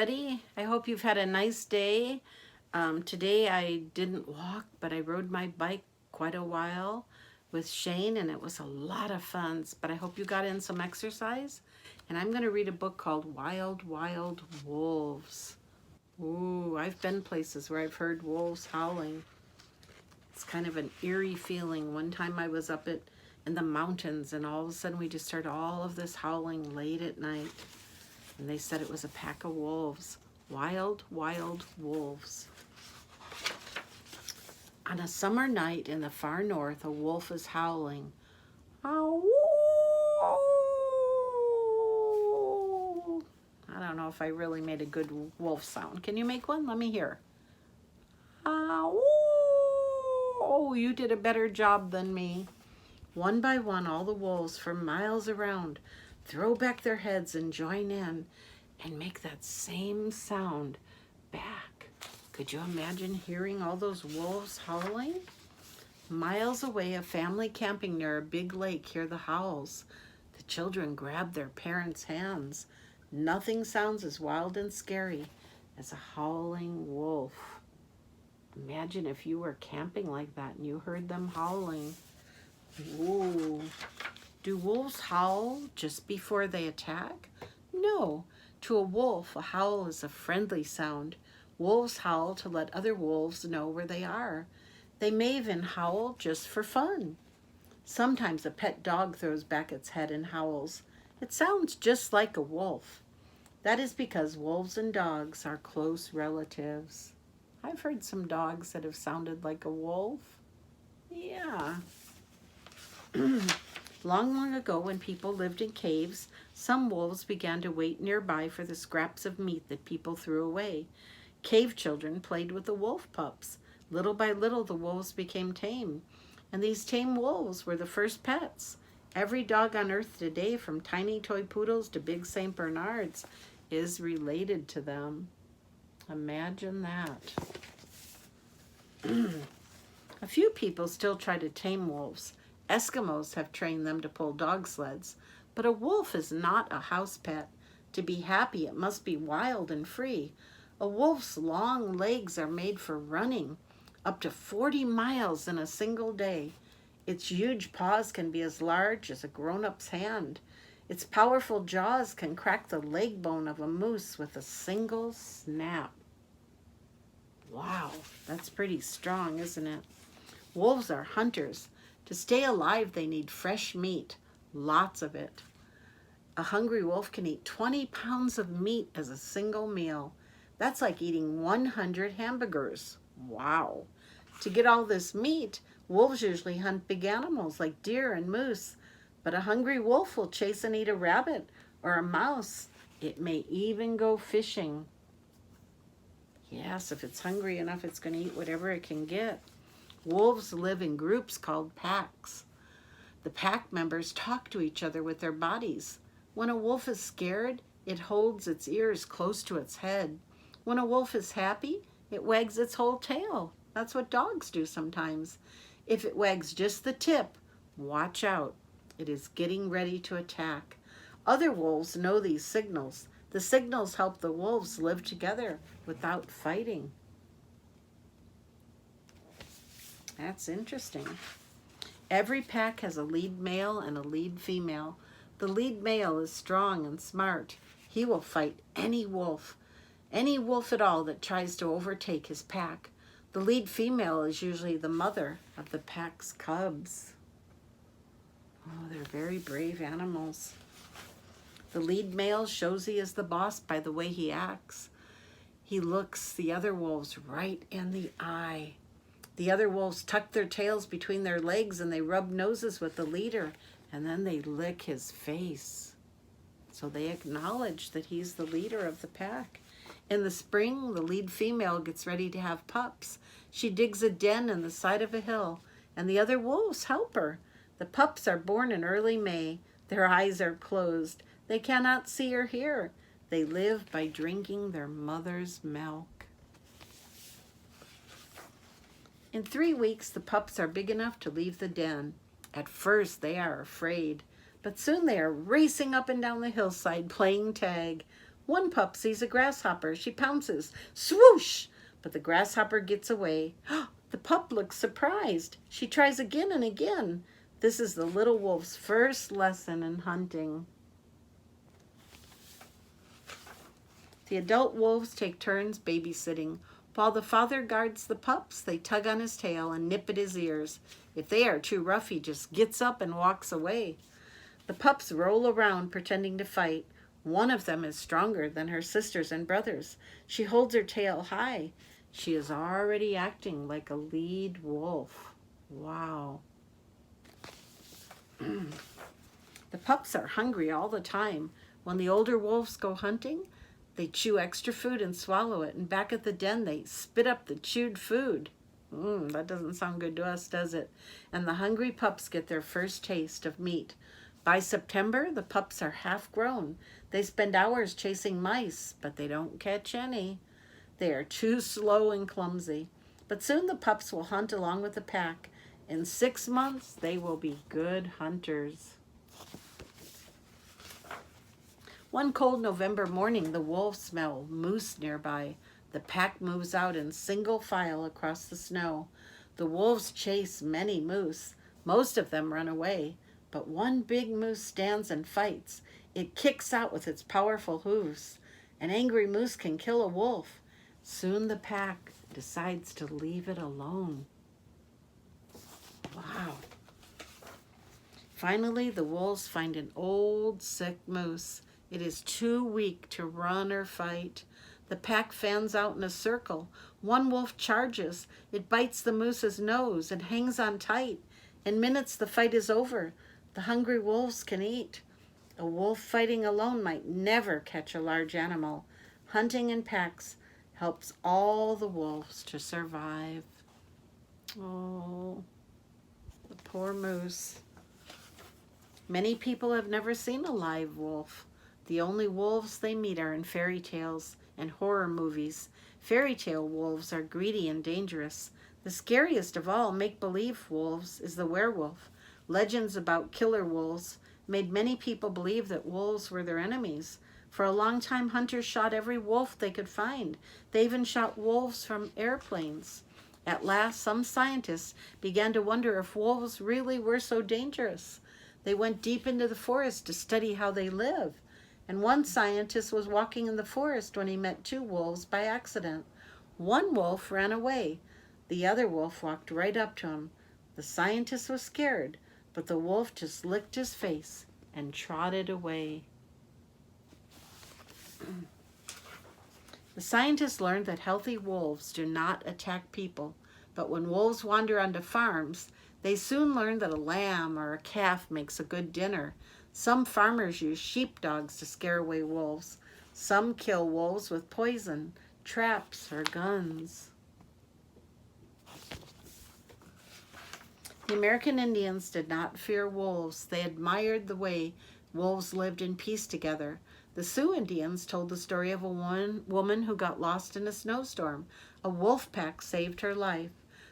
everybody. I hope you've had a nice day. Today I didn't walk, but I rode my bike quite a while with Shane, and it was a lot of fun. But I hope you got in some exercise. And I'm going to read a book called Wild, Wild Wolves. Ooh, I've been places where I've heard wolves howling. It's kind of an eerie feeling. One time I was up in the mountains, and all of a sudden we just heard all of this howling late at night. And they said it was a pack of wolves. Wild, wild wolves. On a summer night in the far north, a wolf is howling. Ow! I don't know if I really made a good wolf sound. Can you make one? Let me hear. Ow! Oh, you did a better job than me. One by one, all the wolves for miles around throw back their heads and join in and make that same sound back. Could you imagine hearing all those wolves howling? Miles away, a family camping near a big lake hear the howls. The children grab their parents' hands. Nothing sounds as wild and scary as a howling wolf. Imagine if you were camping like that and you heard them howling. Ooh. Do wolves howl just before they attack? No. To a wolf, a howl is a friendly sound. Wolves howl to let other wolves know where they are. They may even howl just for fun. Sometimes a pet dog throws back its head and howls. It sounds just like a wolf. That is because wolves and dogs are close relatives. I've heard some dogs that have sounded like a wolf. Yeah. Long, long ago, when people lived in caves, some wolves began to wait nearby for the scraps of meat that people threw away. Cave children played with the wolf pups. Little by little, the wolves became tame, and these tame wolves were the first pets. Every dog on earth today, from tiny toy poodles to big St. Bernards, is related to them. Imagine that. A few people still try to tame wolves. Eskimos have trained them to pull dog sleds, but a wolf is not a house pet. To be happy, it must be wild and free. A wolf's long legs are made for running, up to 40 miles in a single day. Its huge paws can be as large as a grown-up's hand. Its powerful jaws can crack the leg bone of a moose with a single snap. Wow, that's pretty strong, isn't it? Wolves are hunters. To stay alive, they need fresh meat, lots of it. A hungry wolf can eat 20 pounds of meat as a single meal. That's like eating 100 hamburgers. Wow. To get all this meat, wolves usually hunt big animals like deer and moose. But a hungry wolf will chase and eat a rabbit or a mouse. It may even go fishing. Yes, if it's hungry enough, it's going to eat whatever it can get. Wolves live in groups called packs. The pack members talk to each other with their bodies. When a wolf is scared, it holds its ears close to its head. When a wolf is happy, it wags its whole tail. That's what dogs do sometimes. If it wags just the tip, watch out. It is getting ready to attack. Other wolves know these signals. The signals help the wolves live together without fighting. That's interesting. Every pack has a lead male and a lead female. The lead male is strong and smart. He will fight any wolf at all that tries to overtake his pack. The lead female is usually the mother of the pack's cubs. Oh, they're very brave animals. The lead male shows he is the boss by the way he acts. He looks the other wolves right in the eye. The other wolves tuck their tails between their legs and they rub noses with the leader, and then they lick his face. So they acknowledge that he's the leader of the pack. In the spring, the lead female gets ready to have pups. She digs a den in the side of a hill, and the other wolves help her. The pups are born in early May. Their eyes are closed. They cannot see or hear. They live by drinking their mother's milk. In 3 weeks, the pups are big enough to leave the den. At first, they are afraid, but soon they are racing up and down the hillside playing tag. One pup sees a grasshopper. She pounces. Swoosh! But the grasshopper gets away. The pup looks surprised. She tries again and again. This is the little wolf's first lesson in hunting. The adult wolves take turns babysitting. While the father guards the pups, they tug on his tail and nip at his ears. If they are too rough, he just gets up and walks away. The pups roll around pretending to fight. One of them is stronger than her sisters and brothers. She holds her tail high. She is already acting like a lead wolf. Wow. The pups are hungry all the time. When the older wolves go hunting, they chew extra food and swallow it. And back at the den, they spit up the chewed food. That doesn't sound good to us, does it? And the hungry pups get their first taste of meat. By September, the pups are half grown. They spend hours chasing mice, but they don't catch any. They are too slow and clumsy. But soon the pups will hunt along with the pack. In 6 months, they will be good hunters. One cold November morning, the wolves smell moose nearby. The pack moves out in single file across the snow. The wolves chase many moose. Most of them run away. But one big moose stands and fights. It kicks out with its powerful hooves. An angry moose can kill a wolf. Soon the pack decides to leave it alone. Wow. Finally, the wolves find an old, sick moose. It is too weak to run or fight. The pack fans out in a circle. One wolf charges. It bites the moose's nose and hangs on tight. In minutes, the fight is over. The hungry wolves can eat. A wolf fighting alone might never catch a large animal. Hunting in packs helps all the wolves to survive. Oh, the poor moose. Many people have never seen a live wolf. The only wolves they meet are in fairy tales and horror movies. Fairy tale wolves are greedy and dangerous. The scariest of all make-believe wolves is the werewolf. Legends about killer wolves made many people believe that wolves were their enemies. For a long time, hunters shot every wolf they could find. They even shot wolves from airplanes. At last, some scientists began to wonder if wolves really were so dangerous. They went deep into the forest to study how they live. And one scientist was walking in the forest when he met 2 wolves by accident. One wolf ran away. The other wolf walked right up to him. The scientist was scared, but the wolf just licked his face and trotted away. The scientists learned that healthy wolves do not attack people, but when wolves wander onto farms, they soon learn that a lamb or a calf makes a good dinner. Some farmers use sheepdogs to scare away wolves. Some kill wolves with poison, traps, or guns. The American Indians did not fear wolves. They admired the way wolves lived in peace together. The Sioux Indians told the story of a woman who got lost in a snowstorm. A wolf pack saved her life.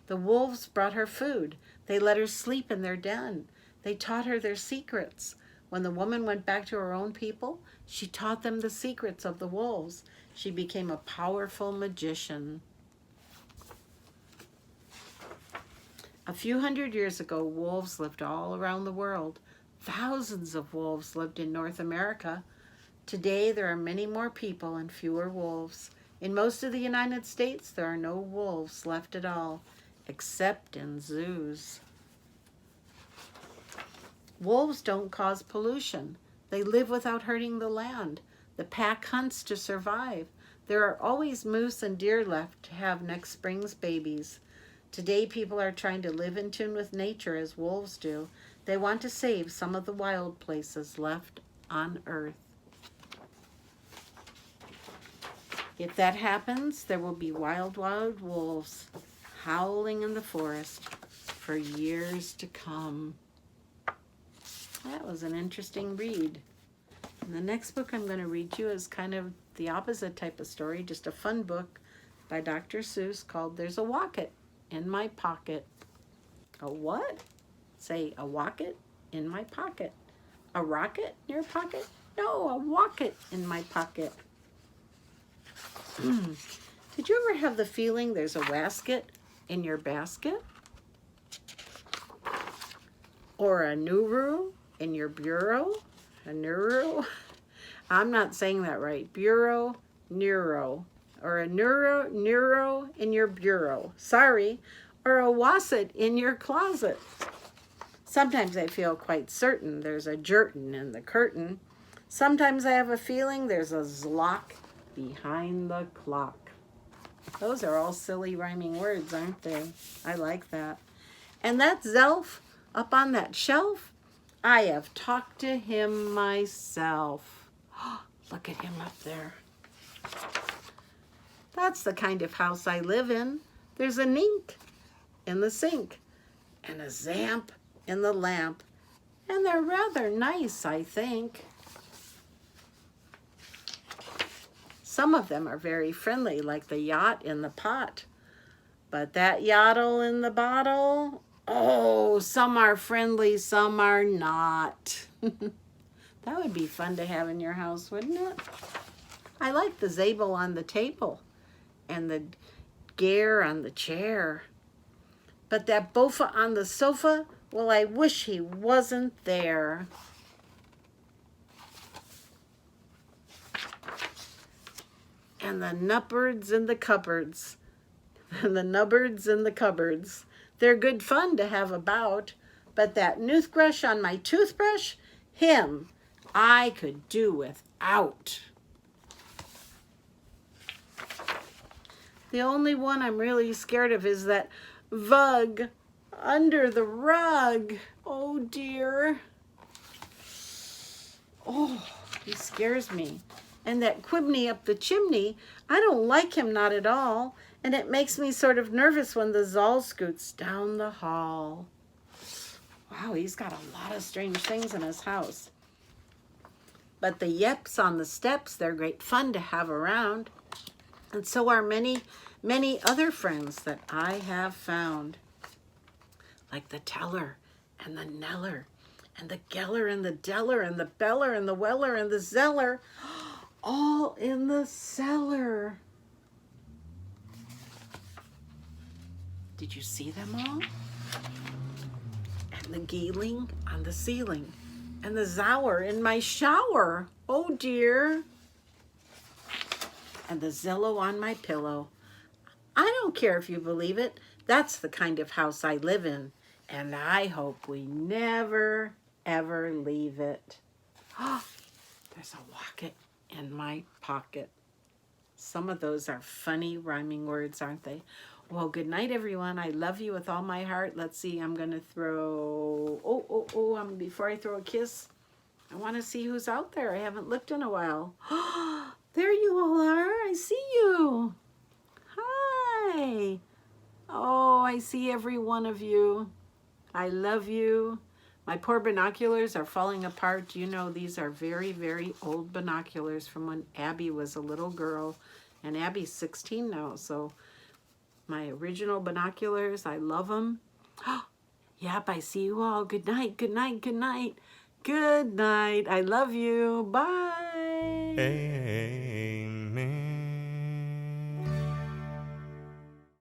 The wolves brought her food. They let her sleep in their den. They taught her their secrets. When the woman went back to her own people, she taught them the secrets of the wolves. She became a powerful magician. A few hundred years ago, wolves lived all around the world. Thousands of wolves lived in North America. Today, there are many more people and fewer wolves. In most of the United States, there are no wolves left at all, except in zoos. Wolves don't cause pollution. They live without hurting the land. The pack hunts to survive. There are always moose and deer left to have next spring's babies. Today, people are trying to live in tune with nature as wolves do. They want to save some of the wild places left on Earth. If that happens, there will be wild, wild wolves howling in the forest for years to come. That was an interesting read. And the next book I'm going to read you is kind of the opposite type of story, just a fun book by Dr. Seuss called There's a Wocket in My Pocket. A what? Say, a wocket in my pocket. A rocket in your pocket? No, a wocket in my pocket. Did you ever have the feeling there's a wasket in your basket? Or a nuru in your bureau? A nuru? I'm not saying that right. Bureau, neuro. Or a neuro in your bureau. Sorry. Or a wasset in your closet. Sometimes I feel quite certain there's a jertin in the curtain. Sometimes I have a feeling there's a zlock behind the clock. Those are all silly rhyming words, aren't they? I like that. And that Zelf up on that shelf, I have talked to him myself. Look at him up there. That's the kind of house I live in. There's a nink in the sink and a zamp in the lamp. And they're rather nice, I think. Some of them are very friendly, like the yacht in the pot. But that yachtle in the bottle, oh, some are friendly, some are not. That would be fun to have in your house, wouldn't it? I like the Zabel on the table and the Gare on the chair. But that Bofa on the sofa, well, I wish he wasn't there. And the nuppards in the cupboards. And the nubbards in the cupboards. They're good fun to have about. But that noothbrush on my toothbrush, him, I could do without. The only one I'm really scared of is that Vug under the rug. Oh dear. Oh, he scares me. And that Quibney up the chimney, I don't like him, not at all. And it makes me sort of nervous when the Zal scoots down the hall. Wow, he's got a lot of strange things in his house. But the Yeps on the steps, they're great fun to have around. And so are many, many other friends that I have found. Like the Teller and the Neller and the Geller and the Deller and the Beller and the Weller and the Zeller. All in the cellar. Did you see them all? And the Geeling on the ceiling. And the Zower in my shower. Oh dear. And the Zillow on my pillow. I don't care if you believe it. That's the kind of house I live in. And I hope we never, ever leave it. Oh, there's a Wocket in my pocket. Some of those are funny rhyming words, aren't they? Well, good night, everyone. I love you with all my heart. Let's see. I'm going to throw... before I throw a kiss, I want to see who's out there. I haven't looked in a while. There you all are. I see you. Hi. Oh, I see every one of you. I love you. My poor binoculars are falling apart. You know, these are very, very old binoculars from when Abby was a little girl. And Abby's 16 now, so my original binoculars, I love them. Yep, I see you all. Good night, good night, good night. Good night. I love you. Bye. Hey.